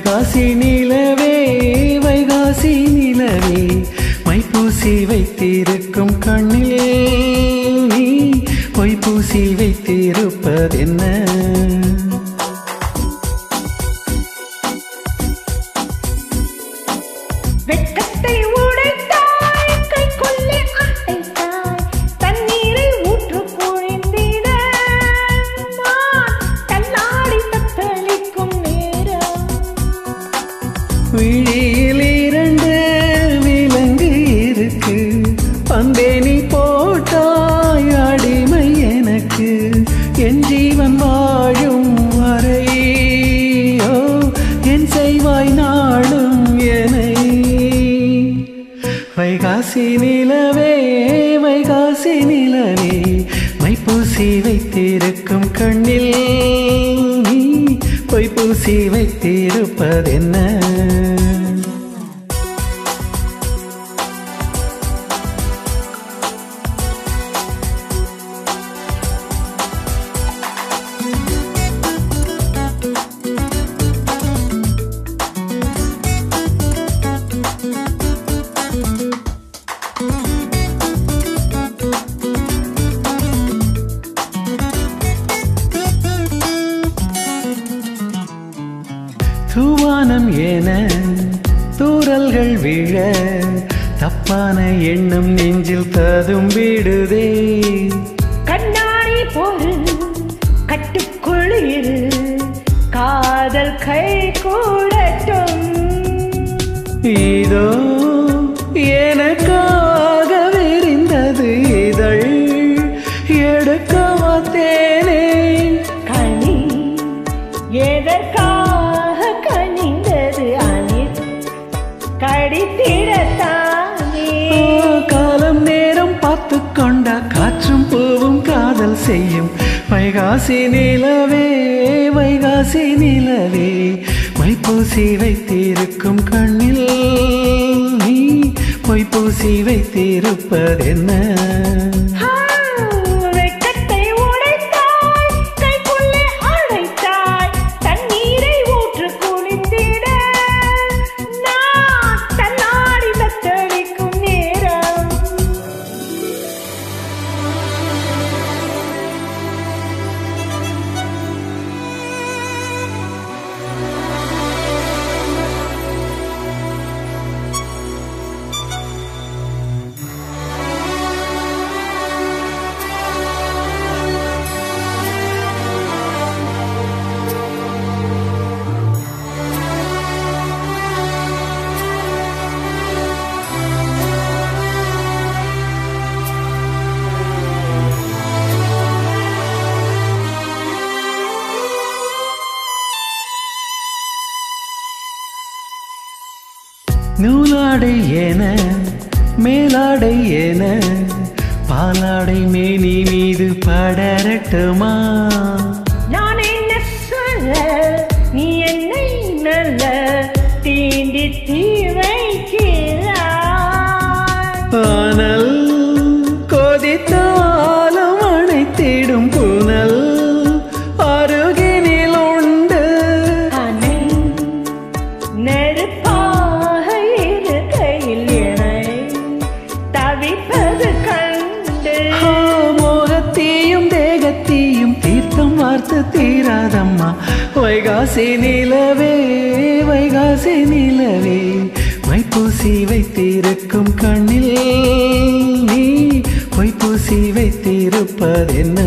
வைகாசி நிலவே வைகாசி நிலவே மைப்பூசி வைத்திருக்கும் கண்ணில் நீ பொய்ப்பூசி வைத்திருப்பதென்ன? வெட்கத்தை உடைத்தாய் கைக்குள்ளே அடைத்தாய் தண்ணீரை ஊற்று குழிந்திட தள்ளாடி தத்தளிக்கும் நேரம். விழியில் இரண்டு விலங்கு இருக்கு அன்பே நீ போட்டாய் அடிமை எனக்கு என் ஜீவன் வாழும் வரையோ என் செய்வாய் நாளும் என்னை. வைகாசி நிலவே வைகாசி நிலவே மைப்பூசி வைத்திருக்கும் கண்ணில் நீ பொய்ப்பூசி வைத்திருப்பதென்ன? தூவானம் என தூறல்கள் விழ தப்பான எண்ணம் நெஞ்சில் ததும்பிடுதே. கண்ணாடி போரு கட்டுக்குள் இரு காதல் கை கூடட்டும். இதோ எனக்காக விரிந்தது இதழ் எடுக்கவா தேனே கனி எதற்காக கனிந்தது அனில் கடித்திடத்தானே. காலம் நேரம் பார்த்து கொண்டா காற்றும் பூவும் காதல் செய்யும். வைகாசி நிலவே வைகாசி நிலவே மைப்பூசி வைத்திருக்கும் கண்ணில் நீ பொய்ப்பூசி வைத்திருப்பதென்ன? வெட்கத்தை உடைத்தாய் கைக்குள்ளே அடைத்தாய் தண்ணீரை ஊற்று குளித்திட நான் தன்னாடி தத்தளிக்கும் நேரம். நூலாடை என மேலாடை என பாலாடை மேனி மீது படரட்டுமா? நான் என்ன சொல்ல நீ என்னை நல்ல தீண்டி தீ வைக்கிறாய். ஆனால் கொதித்தாலும் அணைத்திடும் புனல் அருகினில் உண்டு. அனை நெருப்பாக இருக்கையில் என்னை தவிப்பது கண்டு மோகத்தையும் தேகத்தையும் தீர்த்தம் வார்த்து தீராதம்மா. வைகாசி நிலவே வைகாசி நிலவே மைப்பூசி வைத்திருக்கும் கண்ணில் நீ பொய்ப்பூசி வைத்திருப்பதென்ன?